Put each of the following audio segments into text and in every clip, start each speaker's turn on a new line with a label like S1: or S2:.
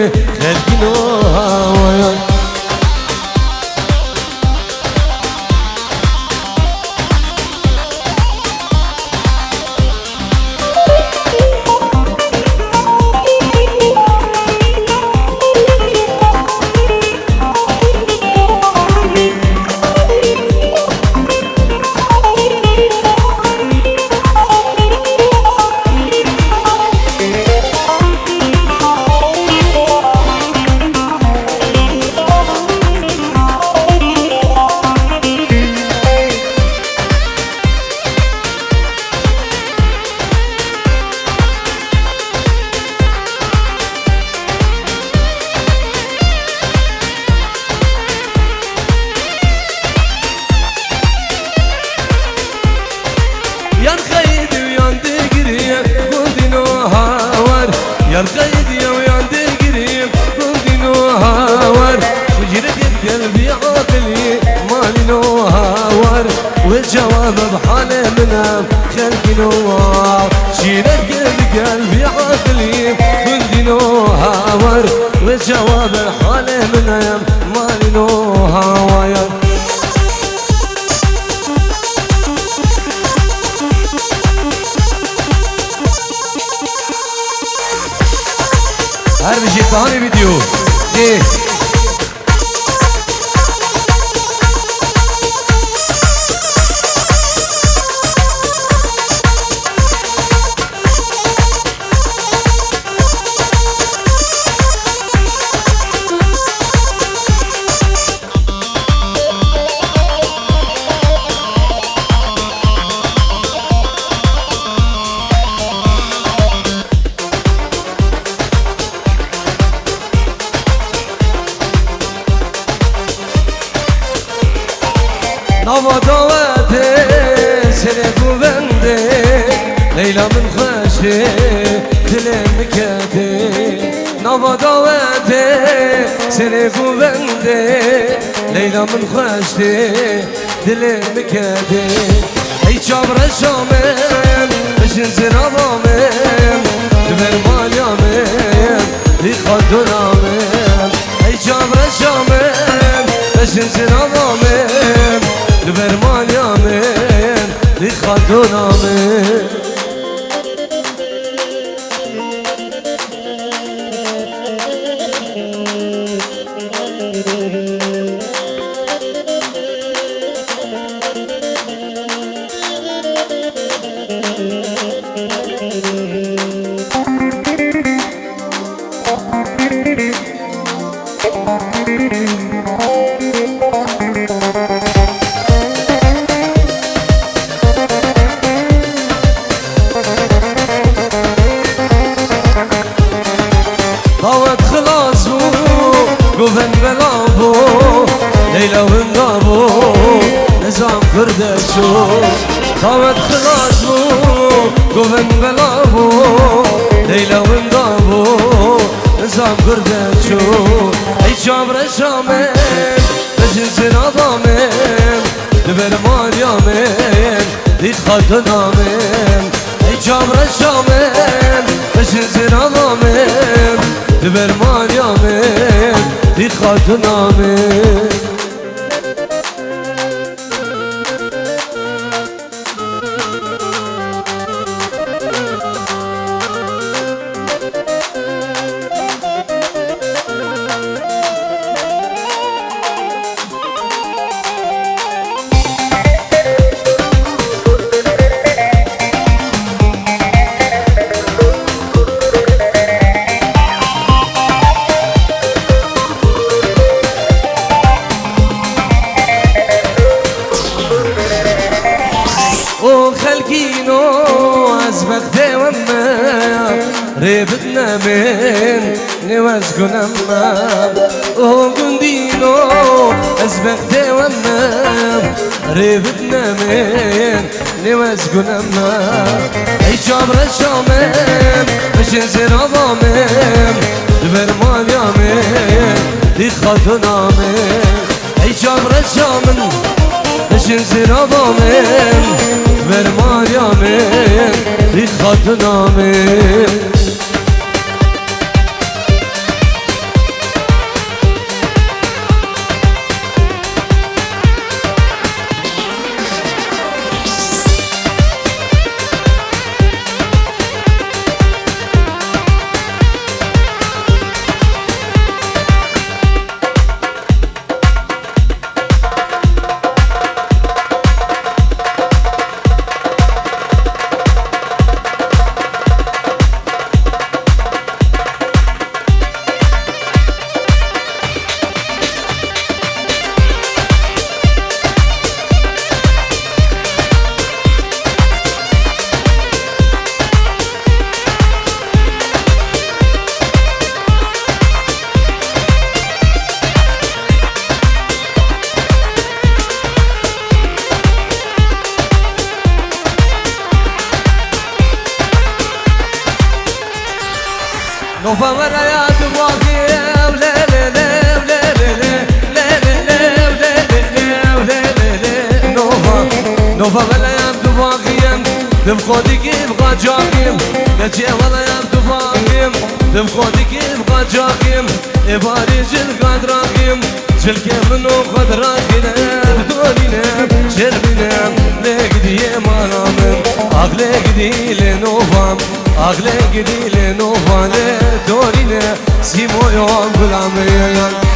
S1: خلقنا هوايا يا القيد يا ويا قريب كنت نوهاور وجرت قلبي عاقلي مالي نوهاور والجواب بحاله منام خلقي نوهاور شيلت قلبي عاقلي كنت نوهاور والجواب بحاله منام مالي نوهاور هر بشید بهانه ویدیو ده نوا داوته سر گوونده لیلا من خوشته دلم بکته نوا داوته سر گوونده لیلا من خوشته دلم بکته ای چابر شامم بشن زرابامم دبر مالیامم ای خادونامم ای چابر شامم بشن زرابامم لبرمان يامن لخدون آمن دعوت خلاص بو گوون بلا بو لیلا وندا بو نظام کرده شو دعوت خلاص بو گوون بلا بو لیلا وندا بو نظام کرده شو ای چابر شامم بشن زرابامم دبر مالیامم دید خادنامم ای چابر شامم بشن زرابامم دبر مالیامم دید خادنامم او خلقينو از وقت وما ريبتنا من نوازقنا ما او قندينو از وقت وما ريبتنا من نوازقنا ما اي جابر الشامم مش زرابامم دبر ماليامم دي خاتنامم اي جابر الشامم مش زرابامم ver Meryem'in bir kadınamın نوفا ولا يبدو باقيم دم خودي كيف غاجاقيم نجي ولا يبدو باقيم دم خودي كيف غاجاقيم إباري جل قدراقيم جل كيف منو قدراقينا بدونينا شربينا ليك دي مالامم أغلق دي لنوفام أغلق دي لنوفا لدورينا سيمو يوم بالعمريان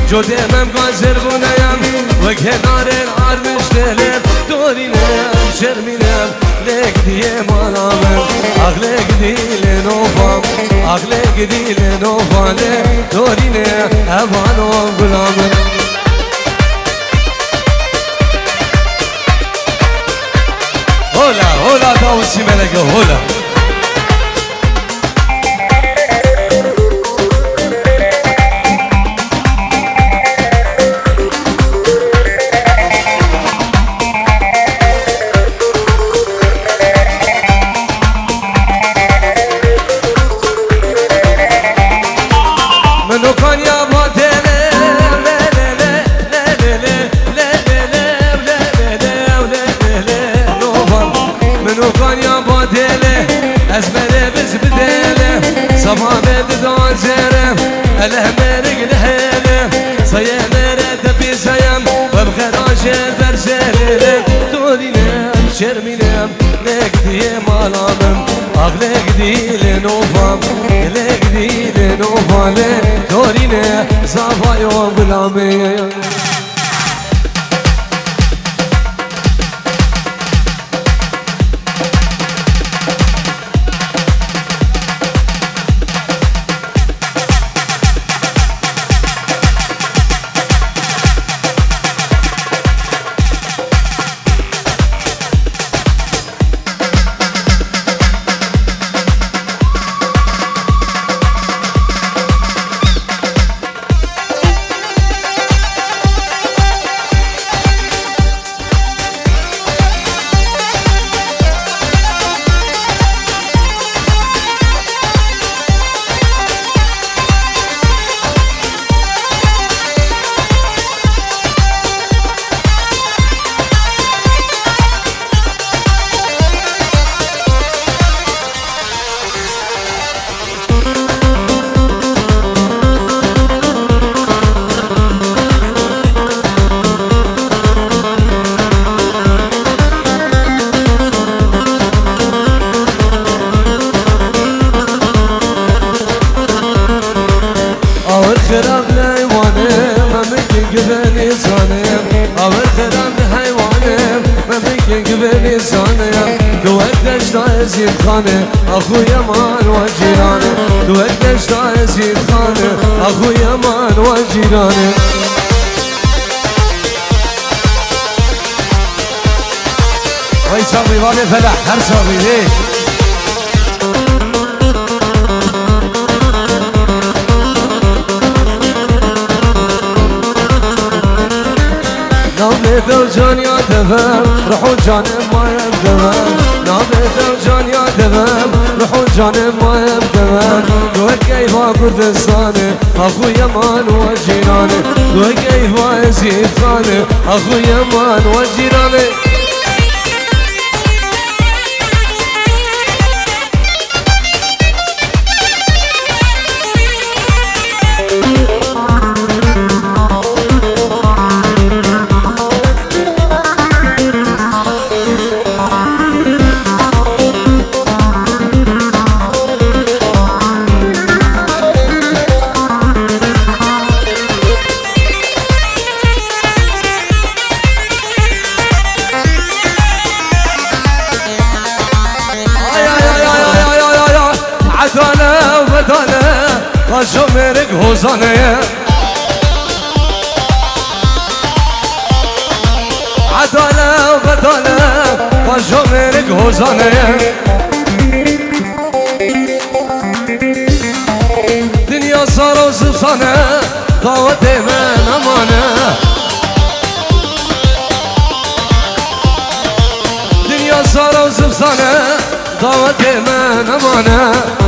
S1: جو دمم قاصر بنایم و کنار الحرب اشتلم دورینم شرمینم لک دیه مالامم اغلق دیل نوفام اغلق دیل نوفانه دورینه اوانو غلامم هولا هولا تاوسی ملکه هولا صبا بيد دون زيرم الهمرق لهيلم صيامر تبي صيام وبخراش برسيرم دورينم شرمينم لك دي مالامم اغلق دي لنوفام لك دي لنوفام دورينم صبا يوم غلامي خانه اخويا مان وجيرانه دوقش تعزيد خانه اخويا مان وجيرانه وي صاحبي والي فلاح هر صاحبي ليه نابت الجان يا دفم روحوا جانب ما يبدفم نابت الجان يا دفم روحوا جانب ما يبدفم دوك كيفا كردستاني اخويا مان وجيراني دوك كيفا يزيد خاني اخويا مان وجيراني باشو مرق هوزانه عداله و بداله باشو مرق هوزانه دنیا سارا و زبسانه دعوت من امانه دنیا سارا و زبسانه دعوت من امانه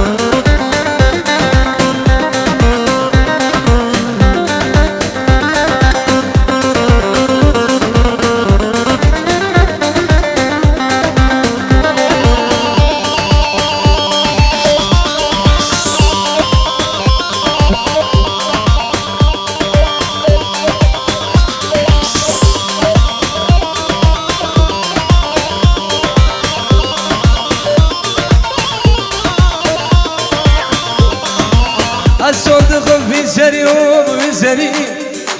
S1: الصندوق في سري وفي سري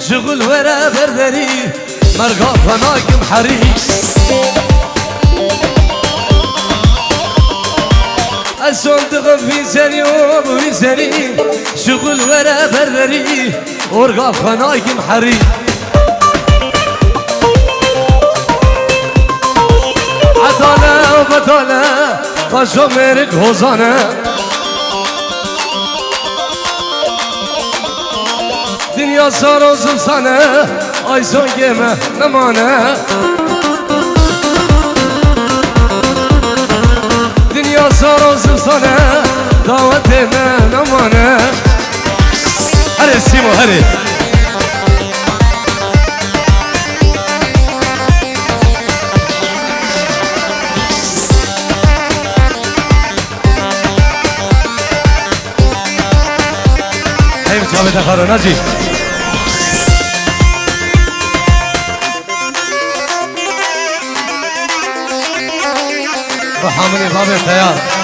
S1: شغل ورا بردري مرقى فناكم حريق الصندوق في سري وفي سري شغل ورا بردري ورقى فناكم حريق عدالة وبدالة باشو مرق هوزانه دنیا سارا و زبسانه آی سنگمه نمانه دنیا سارا و زبسانه دعوت من نمانه هره سیمو هره هیم جاوید خارو نجی وحامل باب الخيار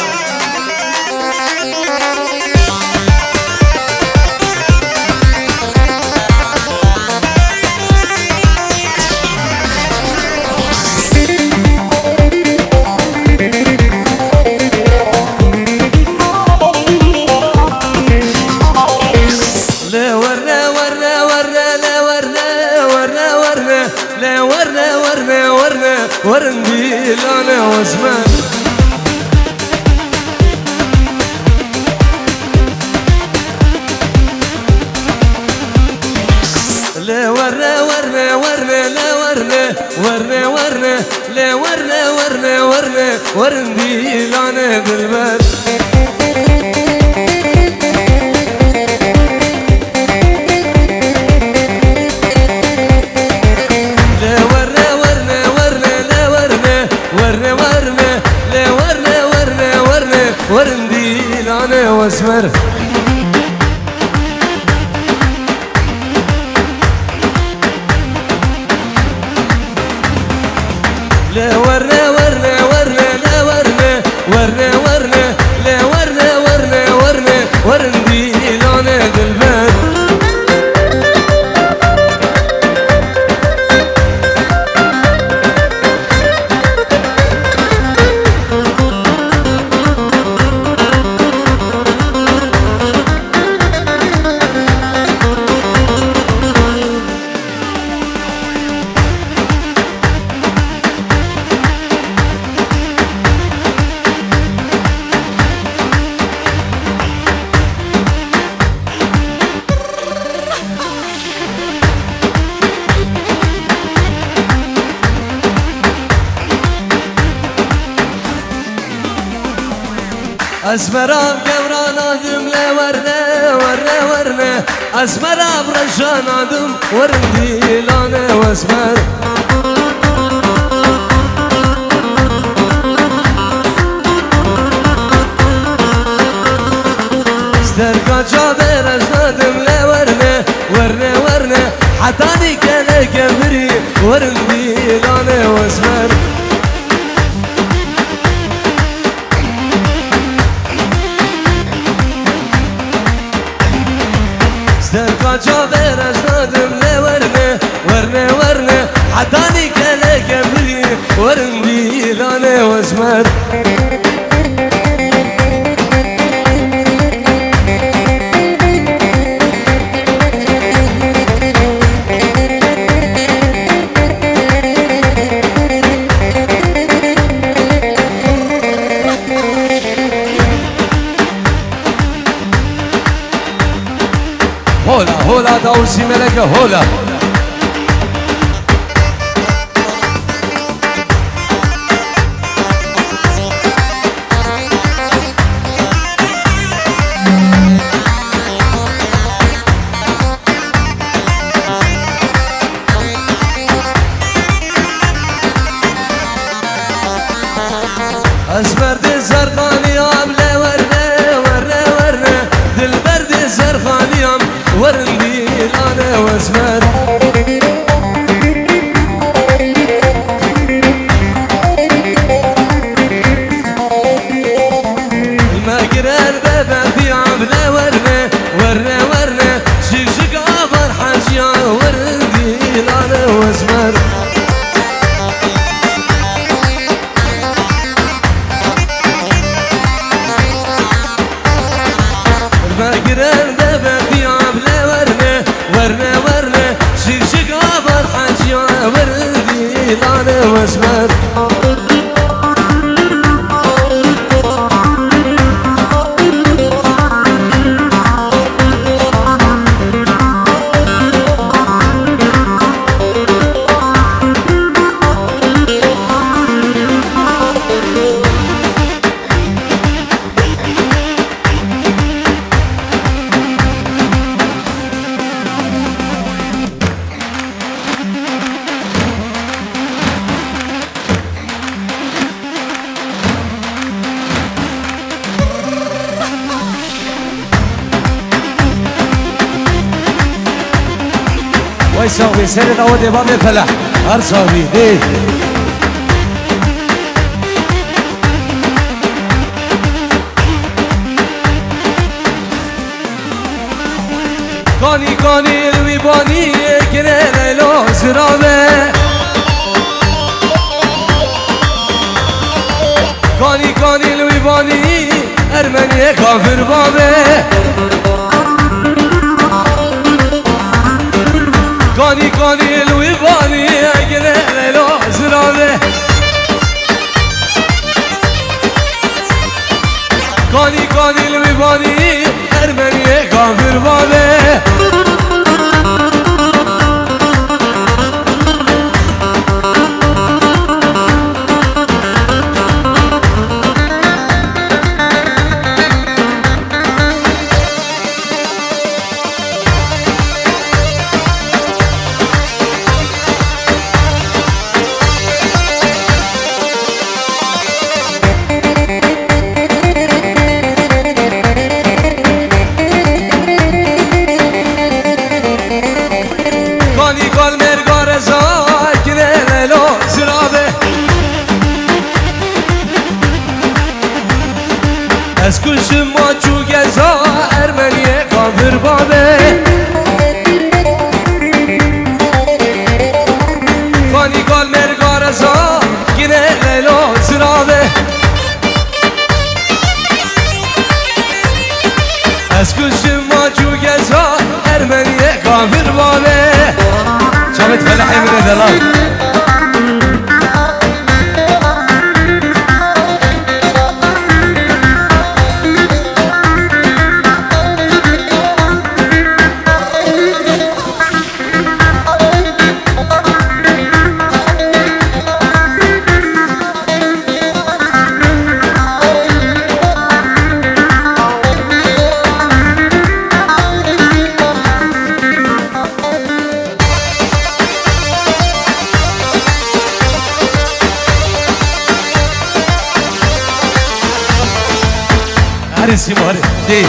S1: ورندي لانا وزمان لا ورنا ورنا ورنا لا ورنا ورنا ورنا لا ورنا ورنا ورنا ورندي لانا بالبال ورندي لانا واسمر لا ورنا ورنا ورنا لا ورنا ورنا ورنا لا ورنا ورنا ورنا ورندي لانا بالبال اسمرام قبران آدم لا ورنا ورنا ورنا اسمرام رجان آدم ورندي لانا واسمر استرقا جابر اجنادم لا ورنا ورنا ورنا حتاني كان قبري ورندي لانا واسمر جابر اجنادم لا ورنا ورنا ورنا حتاني كلا قبري ورندي لانا واسمر داوسي ملكة هولا أزبرد زرقاني أبلة ورنة ورنة ورنة دل برد زرقاني أم ورندي أنا وأزبر المقرر ببدي أبلة ورنة ورنة ورنة شيك أبر حاجيا ورندي أنا وأزبر مقرر ببدي عبلة ورنة ورنة ورنة شيك أبر حاجيا وردي لانا واسمر ويسوي سرد أودي بابي فلاح أرسوي دي كاني كاني الويباني كنه لو زرامه كاني كاني الويباني أرمني كافر بابه كاني كاني الويباني كنه لو زرامه كاني كاني الويباني أرمني كافر بابه از کشم ما چو گزا ارمنیه کافر بابه کانی کال مرگارزا گینه لیلا زرابه از کشم ما چو گزا ارمنیه کافر بابه شامت فلحی من دلال Arisi mare de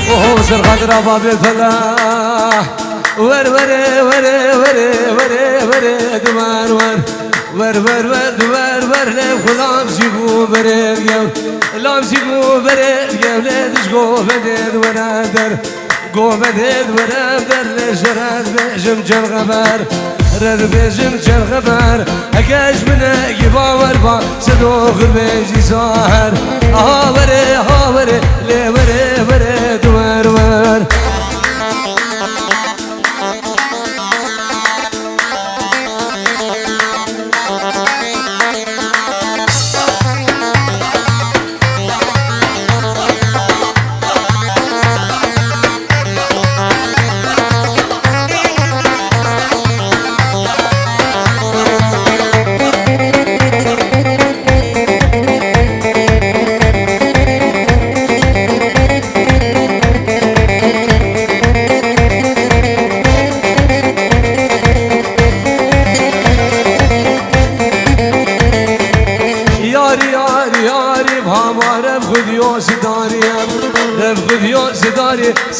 S1: Oh zırgadra babi fela Ver ver ver ver ver ver duman ver ver ver ver ver ver lev khulam zibu berev yav lam zibu berev yav ledish goved werader goved werader lejarad bejim jalgabar rer bejim jalgabar akash mena gibawer ba sadokh beji zahar ha vere le vere vere duman ver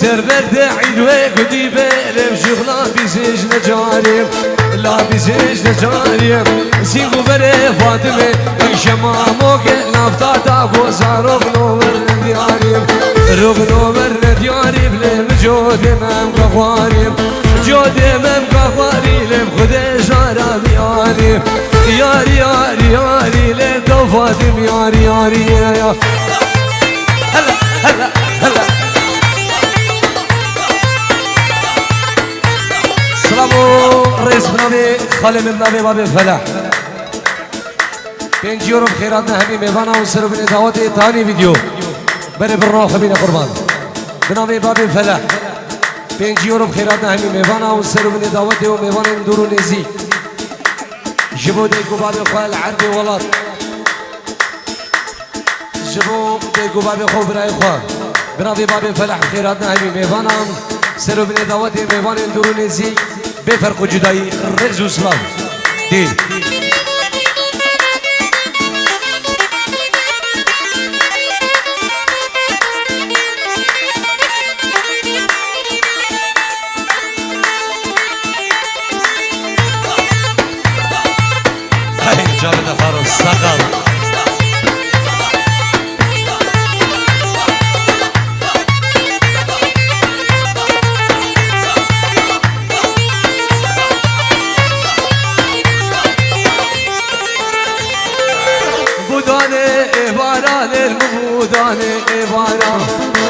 S1: سربرد عيد وقدي بيرم شغلا بيزيج نجاريم لا بيزيج نجاريم سيقو بري فاطمة شمامو نفتا تاقو سارغنو مرن دياريم رغنو مرن دياريم لم جود مم قواريم جود مم قواري لم خده جارا بياريم ياري ياري ياري لم دو فاطم ياري ياري يا هلا هلا هلا سلامو رئيس بنامي خالي من نامي بابي فلاح 5 يورو بخيراتنا همي ميفانا ونسرو بني دعوتي تاني فيديو بري بالروح بينا قربان بنامي بابي فلاح 5 يورو بخيراتنا همي ميفانا ونسرو بني دعوتي وميفانا ندورو نزي جبو ديكو بابي خواه العربي ولاد جبو ديكو بابي خواه براي خواه بنامي بابي فلاح بخيراتنا همي ميفانا سرو بني دعوتي ميفانا ندورو نزي بفرق جداي الرئيس وسلام دي جابنا خارج سقل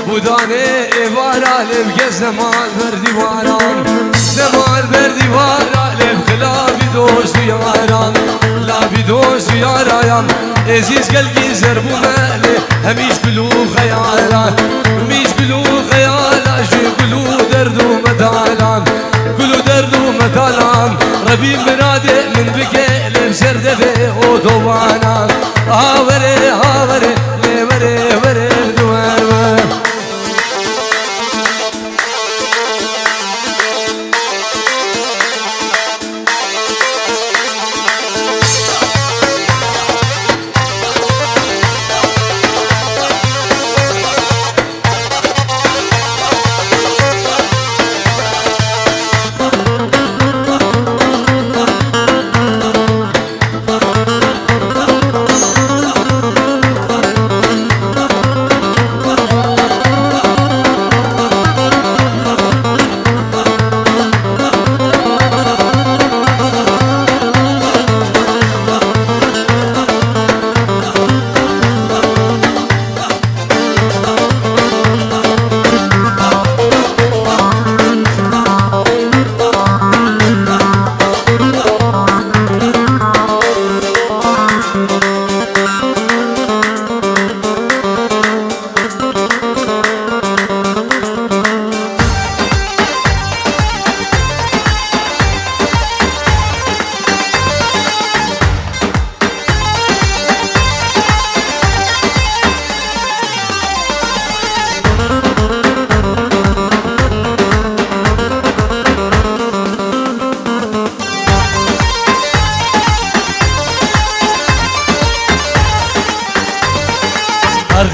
S1: بودانه ایوارا لب که زمان بردی واران زمان بردی وارا لب خلافی دوست یاران لافی دوست یاران عزیز گلگی زربو ماله همیش بلو خیالان همیش بلو خیالان شو بلو درد و مدالان بلو درد و مدالان ربی مراده من بکه لب سردفه و دوانان هاوره هاوره لبره بره دوار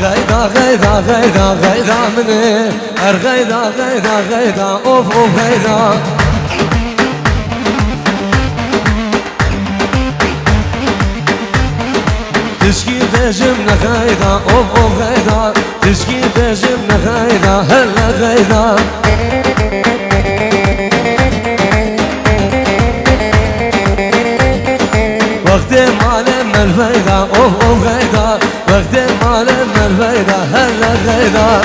S1: غيدا غيدا غيدا غيدا مني غيدا غيدا غيدا اوف اوف غيدا تشكي بجمنا غيدا اوف اوف غيدا تشكي بجمنا غيدا هلا غيدا وقت ما لما الفيدا اوف اوف غيدا وقت ما لما الفيدا هلا غيدا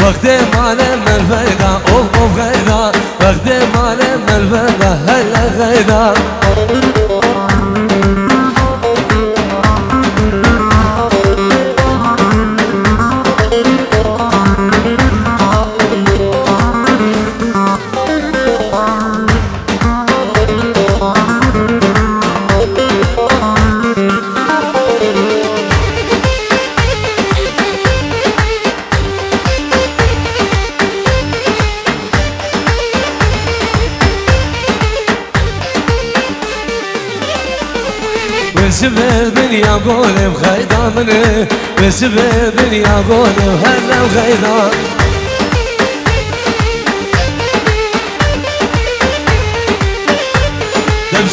S1: وقت ما لما الفيدا اوف اوف غيدا وقت ما لما الفيدا هلا غيدا بسبب يا قولي بخيدا مني بسبب يا قولي وهلا بخيدا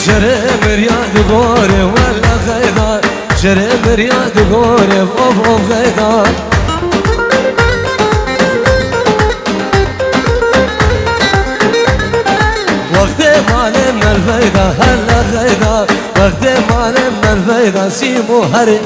S1: شرب رياض غوري ولا خيدا شرب رياض غوري بأوف خيدا وقت ما لنا الفيدا هلا خيدا وقت ما لنا الفيدا سيمو هري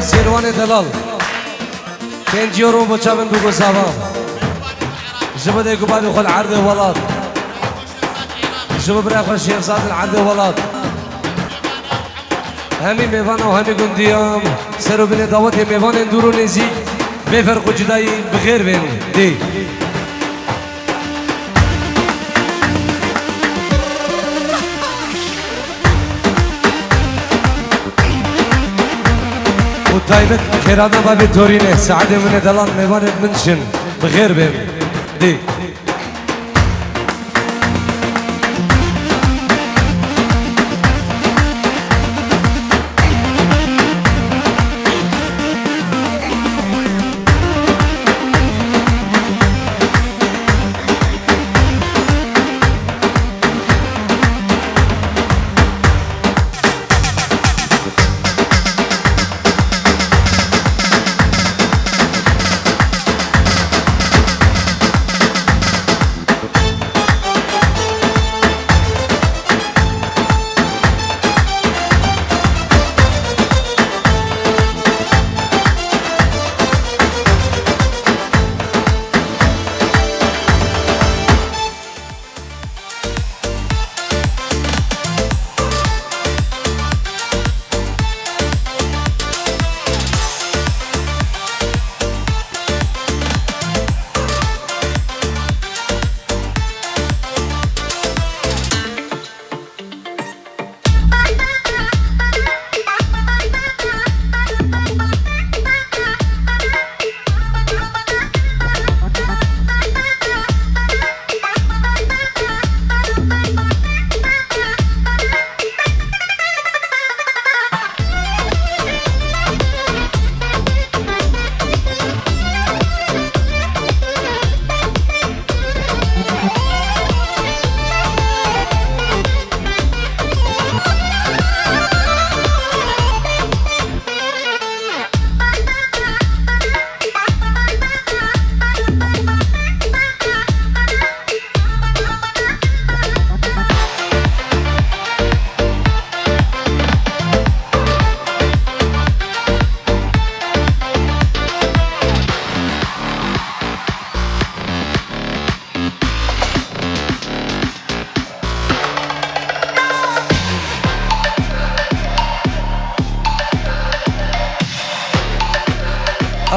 S1: سيروان دلال 5 يورو بچابن بگو ساوا جبه دیگو بابی خل عرض ولاد جبه برای خل شیخ زاد العرض ولاد همی میوان و همی گندیام سرو بین دعوت میوان دورو نزیک بفرق و جدایی بخیر بین دی وطيبت خيرانا بابي توريني سعادة من دلال ميوان منشن بخير بهم دي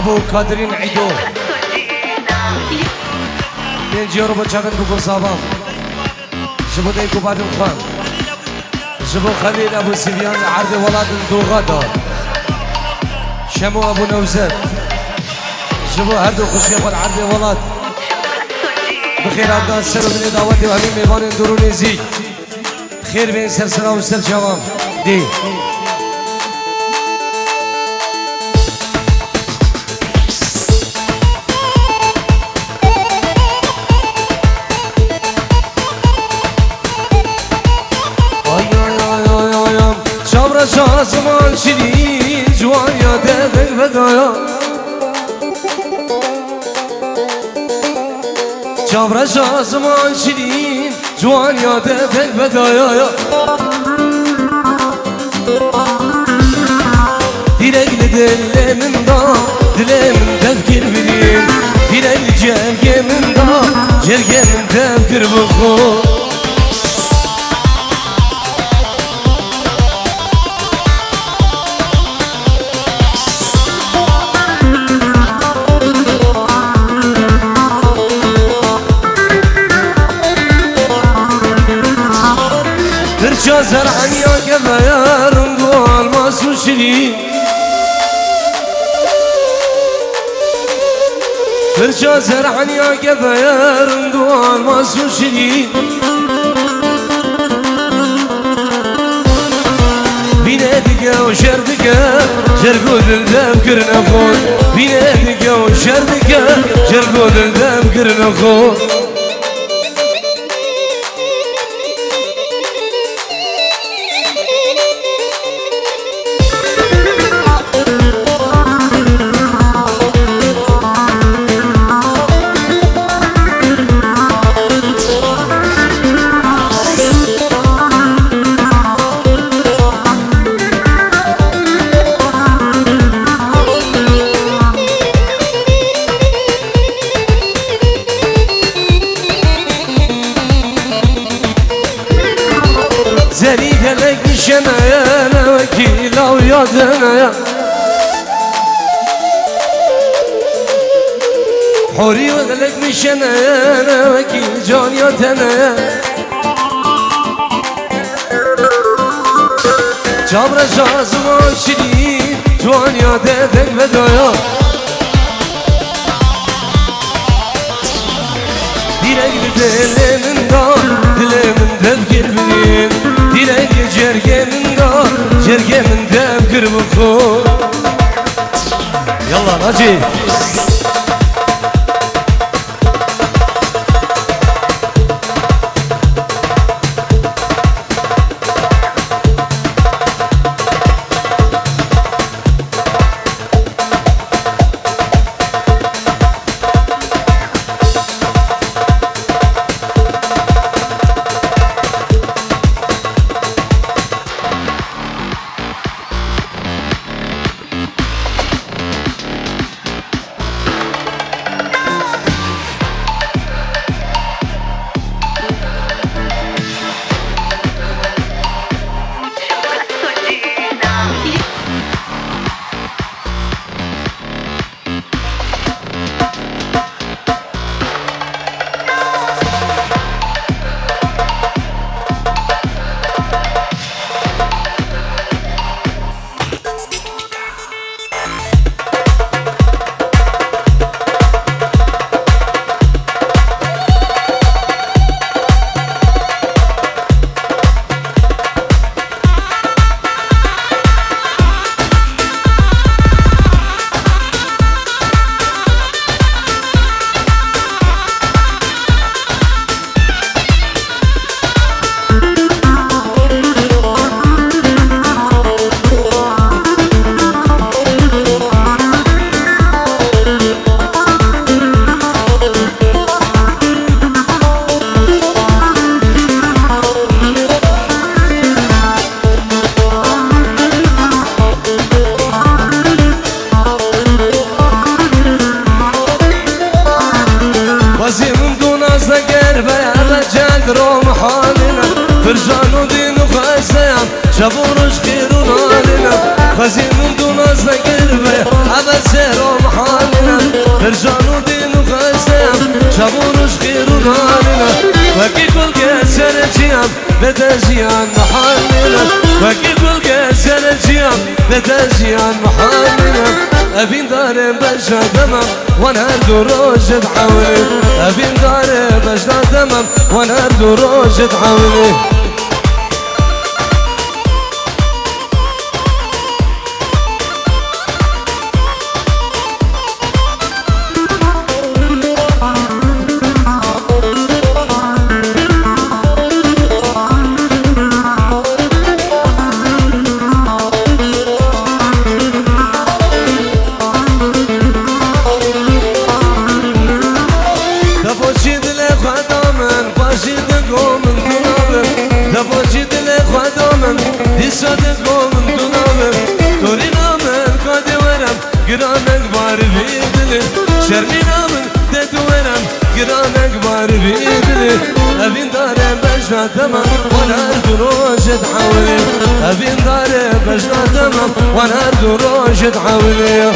S1: ابو قادرين عيدو 5 يورو بچابن بگو صاحبام جبو دیگو بادم خان جبو خليل ابو سفيان عرض ولاد دوغادا شمو ابو نوزاد جبو هردو خوشی خود عرض ولاد بخير عبدان سر من دعوتي وهمين ميوان دروني زي خير بين سرسرا وسر جوام دي زمان شدين جوان يا دبك بدايا جابر زمان شدين جوان يا دبك بدايا دلك لدل من دا دل من تذكر بدين دلك جرق من دا جرق من دم كر بخو برجا زرعن يا كبير نقول ما سوشري برجا زرعن يا كبير نقول ما سوشري بينادك وشردك جرقود الدم كرنا خون بينادك وشردك جرقود الدم كرنا خون زريق لك الشمايا انا وكيلة ويا دنايا حوري وغلق بالشمايا انا وكيل جان يا دنايا جابر شازمان شديد جوان يا ددك بدايا ديرك بدل من دار دل من تذكر بنين ديرك جرقة من دار جرقة من تذكر بخور يلا نجي روم حالنا فرجان ودين وخزيان شابورش خيرون علينا خزين دون أصلا قربي عبد سيروم حالنا فرجان ودين وخزيان شابورش خيرون علينا وكي كل كسر جيام بتزيان محالنا وكي كل كسر جيام بتزيان محالنا أبين داري بجنا دمم ونهر دروج تحاولي أبين داري بجنا دمم ونهر دروج تحاولي قرانك بار بيدلي شرمي نامن تدورم قرانك بار بيدلي أبين داري بجنا تمام وانا دروج تحاولي أبين داري بجنا تمام وانا دروج تحاولي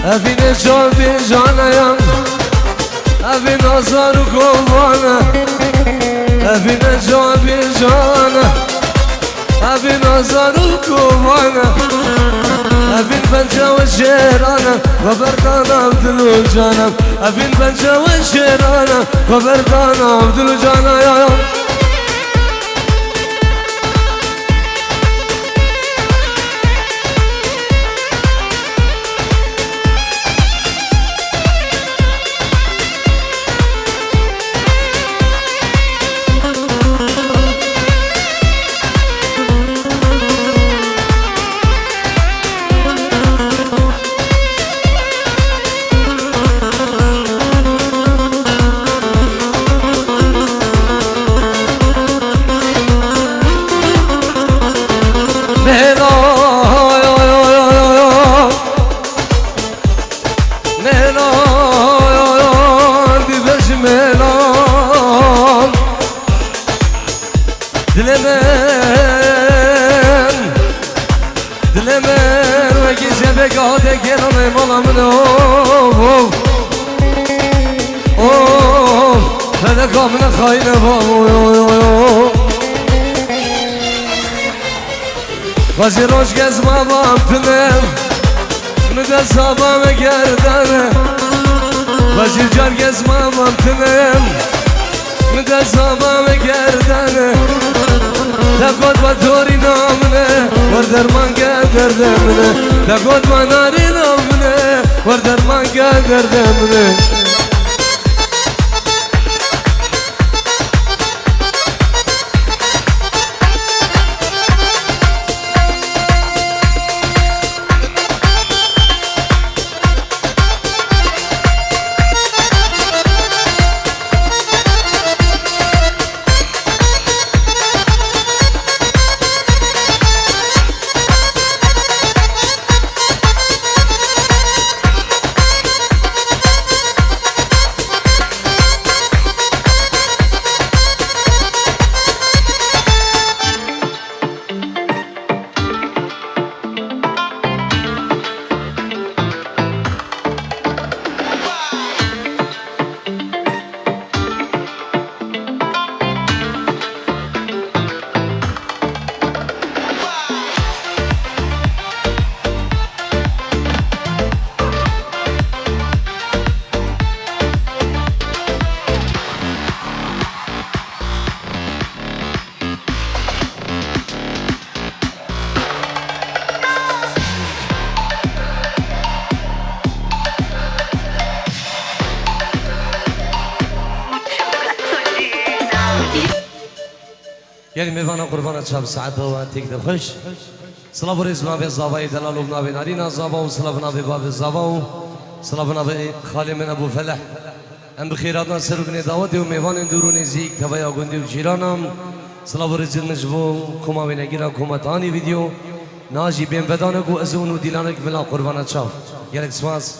S1: أبي نجوبي جانا أبي نظر قوانا أبي نجوبي جانا أبي نظر قوانا أبي البنجة والشيرانة وبردانا عبدالو جانا أبي البنجة والشيرانة وبردانا عبدالو جانا يا دلمن وگیزه بگاده گرانه مالا من بده کامل خواهینه وزی روش گز بابام تنم مده صابام گردنه وزی جار گز بابام تنم مده صابام گردنه تقود با دوری نامنه وردرمان گردرده منه تقود با ناری نامنه وردرمان گردرده منه یعنی میوانم قربان شب ساعت و تیک خوش سلام و رزق نبی زاوای دلال و نبی نارین زاوا و سلام نبی باب زاوا و سلام نبی خالی من ابو فلح ام بخیراتنا سرگنی دعوتی و میوان درون زیک توی آگندی و جیرانم سلام و رزق نجبو کما و نگیرا کمتانی ویدیو ناجی بین بدانه کو از اونو دیلانه که بلا قربان شب یعنی سواس